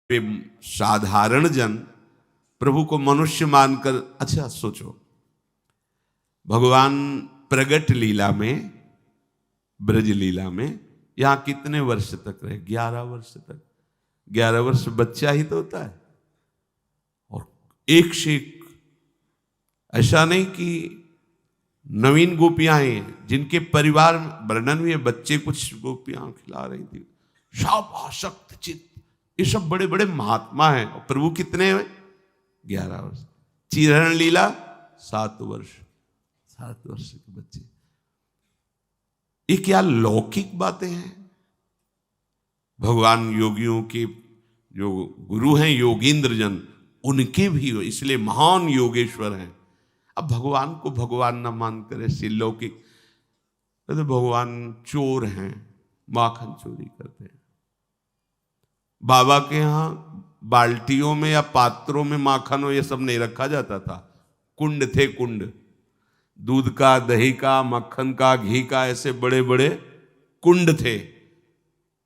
वे साधारण जन प्रभु को मनुष्य मानकर, अच्छा सोचो, भगवान प्रगट लीला में, ब्रज लीला में यहां कितने वर्ष तक रहे? 11 वर्ष तक। 11 वर्ष बच्चा ही तो होता है। और एक से एक, ऐसा नहीं कि नवीन गोपियां हैं जिनके परिवार में वर्णन हुए, बच्चे कुछ गोपियां खिला रही थी, सब आसक्त चित्त, ये सब बड़े बड़े महात्मा हैं। और प्रभु कितने हैं? 11 वर्ष। चीरहरण लीला 7 वर्ष, 7 वर्ष के बच्चे। ये क्या लौकिक बातें हैं? भगवान योगियों के जो गुरु हैं योगींद्र जन, उनके भी हो, इसलिए महान योगेश्वर हैं। अब भगवान को भगवान न मानकर ऐसे लौकिक, तो भगवान चोर हैं, माखन चोरी करते हैं। बाबा के यहां बाल्टियों में या पात्रों में माखन हो ये सब नहीं रखा जाता था। कुंड थे, कुंड, दूध का, दही का, मक्खन का, घी का, ऐसे बड़े बड़े कुंड थे।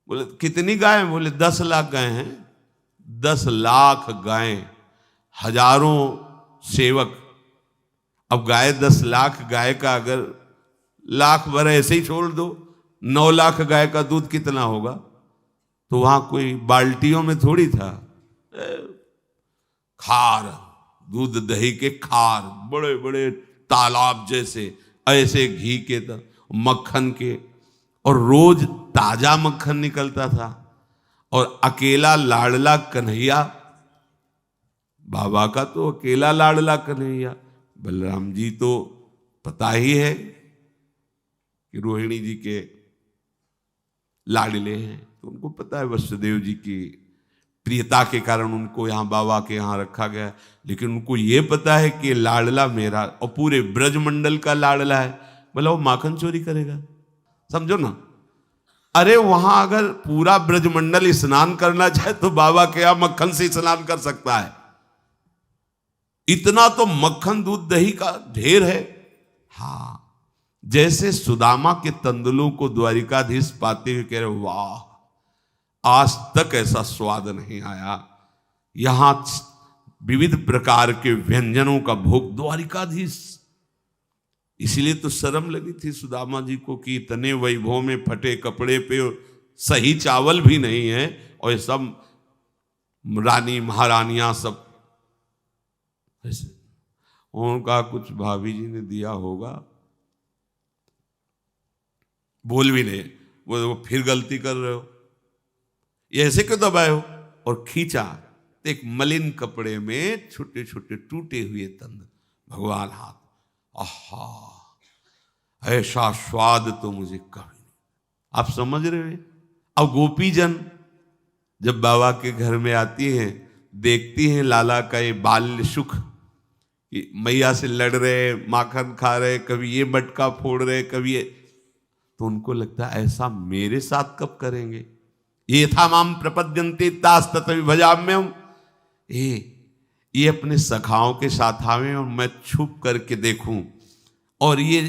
बोले कितनी गाय? बोले 10 लाख गाय हैं। 10 लाख गाय, हजारों सेवक। अब गाय 10 लाख गाय का अगर लाख भर ऐसे ही छोड़ दो, 9 लाख गाय का दूध कितना होगा? तो वहां कोई बाल्टियों में थोड़ी था, खार, दूध दही के खार, बड़े बड़े तालाब जैसे, ऐसे घी के, मक्खन के, और रोज ताजा मक्खन निकलता था। और अकेला लाडला कन्हैया, बाबा का तो अकेला लाडला कन्हैया। बलराम जी तो पता ही है कि रोहिणी जी के लाडले हैं, तो उनको पता है वसुदेव जी की प्रियता के कारण उनको यहाँ बाबा के यहाँ रखा गया। लेकिन उनको ये पता है कि लाडला मेरा और पूरे ब्रजमंडल का लाडला है। बोला वो माखन चोरी करेगा? समझो ना। अरे वहां अगर पूरा ब्रजमंडल स्नान करना चाहे तो बाबा के यहाँ मक्खन से स्नान कर सकता है। इतना तो मक्खन दूध दही का ढेर है। हाँ, जैसे सुदामा के तंदुलों को द्वारिकाधीश पाते हुए कह रहे, वाह, आज तक ऐसा स्वाद नहीं आया। यहां विविध प्रकार के व्यंजनों का भोग द्वारिकाधीश। इसीलिए तो शर्म लगी थी सुदामा जी को कि इतने वैभव में फटे कपड़े पे सही चावल भी नहीं है, और सब रानी महारानियां सब ऐसे। उनका कुछ भाभी जी ने दिया होगा, बोल भी नहीं, वो फिर गलती कर रहे हो, ये ऐसे क्यों दबाए हो? और खींचा तो एक मलिन कपड़े में छोटे छोटे टूटे हुए तंद, भगवान हाथ। आहा, ऐसा स्वाद तो मुझे कभी नहीं। आप समझ रहे हो? अब गोपीजन जब बाबा के घर में आती हैं, देखती हैं लाला का ये बाल्य सुख, कि मैया से लड़ रहे, माखन खा रहे, कभी ये मटका फोड़ रहे, कभी ये, तो उनको लगता है ऐसा मेरे साथ कब करेंगे? ये था माम प्रपद्यन्ते तास्तत विभजाम्यम। ये अपने सखाओं के साथ आवे और मैं छुप करके देखूं, और ये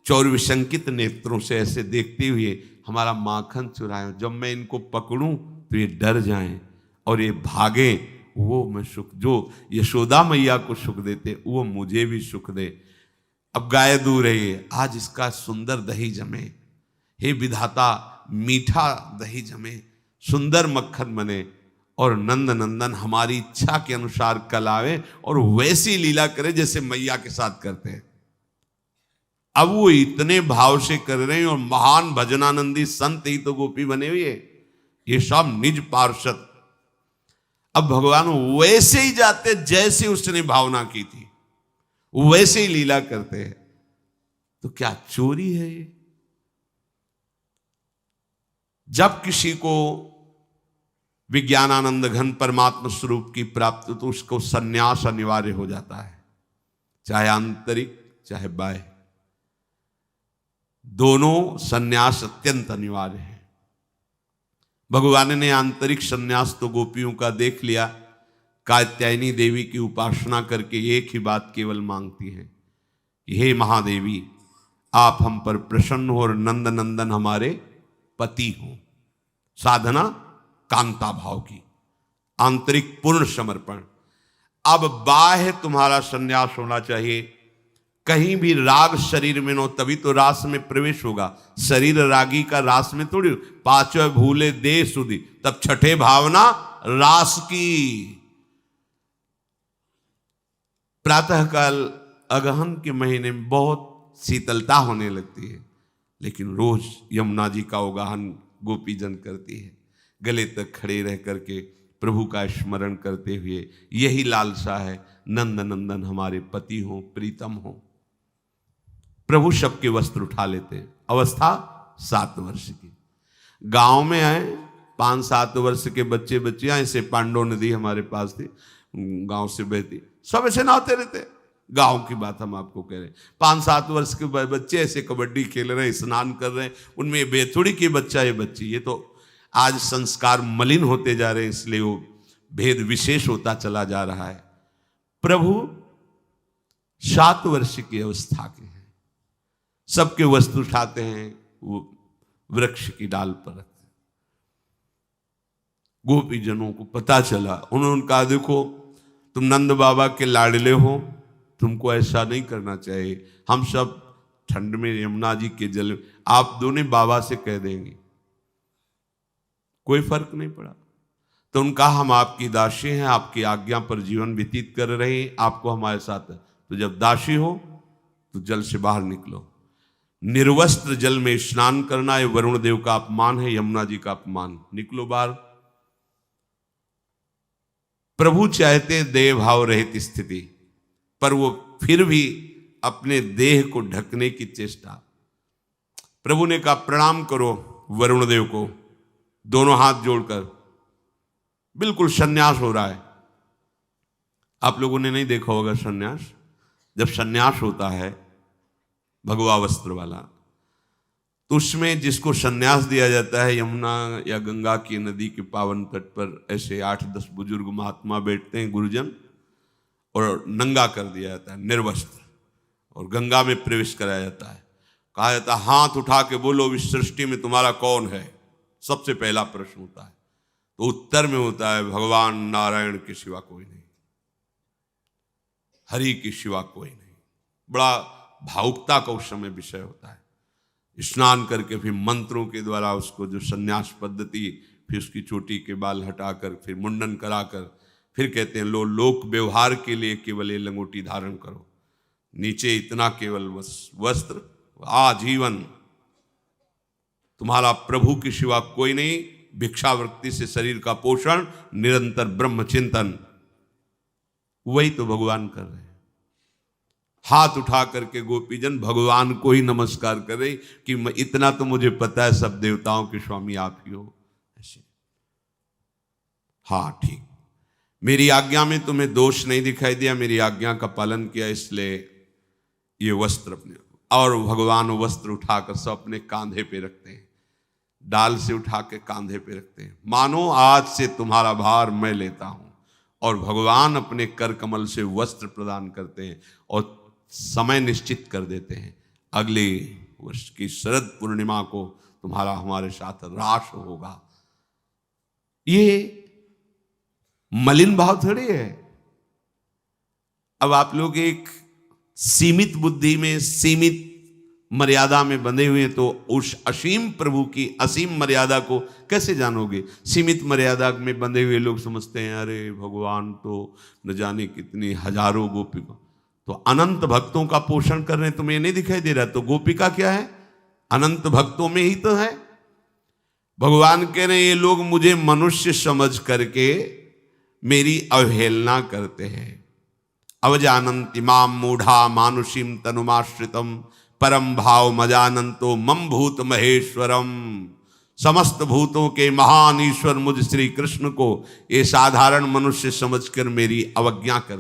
चौरविशंकित नेत्रों से ऐसे देखते हुए हमारा माखन चुराएं। जब मैं इनको पकड़ूं तो ये डर जाएं और ये भागें। वो मैं सुख, जो यशोदा मैया को सुख देते, वो मुझे भी सुख दे। अब गाय दूर है, आज इसका सुंदर दही जमे, हे विधाता, मीठा दही जमे, सुंदर मक्खन बने, और नंद नंदन हमारी इच्छा के अनुसार कल आवे और वैसी लीला करे जैसे मैया के साथ करते हैं। अब वो इतने भाव से कर रहे हैं, और महान भजनानंदी संत ही तो गोपी बने हुए, ये सब निज पार्षद। अब भगवान वैसे ही जाते जैसे उसने भावना की थी, वैसे ही लीला करते हैं। तो क्या चोरी है ये? जब किसी को विज्ञानानंद घन परमात्मा स्वरूप की प्राप्ति, तो उसको संन्यास अनिवार्य हो जाता है, चाहे आंतरिक चाहे बाह्य, दोनों संन्यास अत्यंत अनिवार्य है। भगवान ने आंतरिक संन्यास तो गोपियों का देख लिया। कात्यायनी देवी की उपासना करके एक ही बात केवल मांगती है कि हे महादेवी, आप हम पर प्रसन्न हो और नंद नंदन हमारे पति हो। साधना कांता भाव की, आंतरिक पूर्ण समर्पण। अब बाह्य तुम्हारा संन्यास होना चाहिए। कहीं भी राग शरीर में न, तभी तो रास में प्रवेश होगा। शरीर रागी का रास में थोड़ी। पांचवें भूले देह सुधी, तब छठे भावना रास की। प्रातःकाल अगहन के महीने में बहुत शीतलता होने लगती है, लेकिन रोज यमुना जी का उगाहन गोपी जन करती है। गले तक खड़े रह करके प्रभु का स्मरण करते हुए, यही लालसा है, नंद नंदन हमारे पति हो, प्रीतम हो। प्रभु सबके वस्त्र उठा लेते हैं। अवस्था 7 वर्ष की। गांव में आए 5-7 वर्ष के बच्चे बच्चियां, ऐसे पांडव नदी हमारे पास थी, गांव से बहती, सब ऐसे नहाते रहते। गांव की बात हम आपको कह रहे हैं। 5-7 वर्ष के बच्चे ऐसे कबड्डी खेल रहे हैं, स्नान कर रहे हैं। उनमें बेथुड़ी की बच्चा ये बच्ची, ये तो आज संस्कार मलिन होते जा रहे हैं, इसलिए वो भेद विशेष होता चला जा रहा है। प्रभु 7 वर्ष की अवस्था के हैं। सबके वस्त्र उठाते हैं, वो वृक्ष की डाल पर रखते हैं। गोपी जनों को पता चला, उन्होंने कहा देखो तुम नंद बाबा के लाडले हो, तुमको ऐसा नहीं करना चाहिए। हम सब ठंड में यमुना जी के जल, आप दोनों बाबा से कह देंगे, कोई फर्क नहीं पड़ा। तो उनका हम आपकी दासी हैं, आपकी आज्ञा पर जीवन व्यतीत कर रहे हैं, आपको हमारे साथ है। तो जब दासी हो तो जल से बाहर निकलो। निर्वस्त्र जल में स्नान करना ये वरुण देव का अपमान है, यमुना जी का अपमान। निकलो बाहर। प्रभु चाहते देह भाव रहित स्थिति, पर वो फिर भी अपने देह को ढकने की चेष्टा। प्रभु ने कहा प्रणाम करो वरुण देव को, दोनों हाथ जोड़कर। बिल्कुल सन्यास हो रहा है। आप लोगों ने नहीं देखा होगा सन्यास। जब सन्यास होता है भगवा वस्त्र वाला, तो उसमें जिसको सन्यास दिया जाता है, यमुना या गंगा की नदी के पावन तट पर ऐसे 8-10 बुजुर्ग महात्मा बैठते हैं, गुरुजन, और नंगा कर दिया जाता है निर्वस्त्र, और गंगा में प्रवेश कराया जाता है। कहा जाता है हाथ उठा के बोलो इस सृष्टि में तुम्हारा कौन है। सबसे पहला प्रश्न होता है, तो उत्तर में होता है भगवान नारायण के सिवा कोई नहीं, हरि के सिवा कोई नहीं। बड़ा भावुकता का उस समय विषय होता है। स्नान करके फिर मंत्रों के द्वारा उसको जो संन्यास पद्धति, फिर उसकी चोटी के बाल हटाकर, फिर मुंडन कराकर, फिर कहते हैं लो लोक व्यवहार के लिए केवल ये लंगोटी धारण करो, नीचे इतना केवल वस्त्र, आजीवन तुम्हारा प्रभु के सिवा कोई नहीं। भिक्षावृत्ति से शरीर का पोषण, निरंतर ब्रह्म चिंतन, वही तो भगवान कर रहे हैं। हाथ उठा करके गोपीजन भगवान को ही नमस्कार करे कि इतना तो मुझे पता है सब देवताओं के स्वामी आप ही हो। ऐसे हाँ ठीक, मेरी आज्ञा में तुम्हें दोष नहीं दिखाई दिया, मेरी आज्ञा का पालन किया, इसलिए ये वस्त्र अपने, और भगवान वस्त्र उठाकर सब अपने कांधे पे रखते हैं, डाल से उठा के कांधे पे रखते हैं, मानो आज से तुम्हारा भार मैं लेता हूं। और भगवान अपने कर कमल से वस्त्र प्रदान करते हैं और समय निश्चित कर देते हैं, अगले वर्ष की शरद पूर्णिमा को तुम्हारा हमारे साथ रास होगा। ये मलिन भाव थोड़ी है। अब आप लोग एक सीमित बुद्धि में, सीमित मर्यादा में बंधे हुए हैं, तो उस असीम प्रभु की असीम मर्यादा को कैसे जानोगे। सीमित मर्यादा में बंधे हुए लोग समझते हैं अरे भगवान तो न जाने कितनी हजारों गोपिका, तो अनंत भक्तों का पोषण कर रहे हैं, तुम्हें नहीं दिखाई दे रहा। तो गोपिका क्या है, अनंत भक्तों में ही तो है। भगवान कह रहे हैं ये लोग मुझे मनुष्य समझ करके मेरी अवहेलना करते हैं। अवजानन्ति माम मूढ़ा मानुषीम तनुमाश्रितम परम भाव मजानंतो मम भूत महेश्वरम। समस्त भूतों के महान ईश्वर मुझ श्री कृष्ण को ये साधारण मनुष्य समझकर मेरी अवज्ञा कर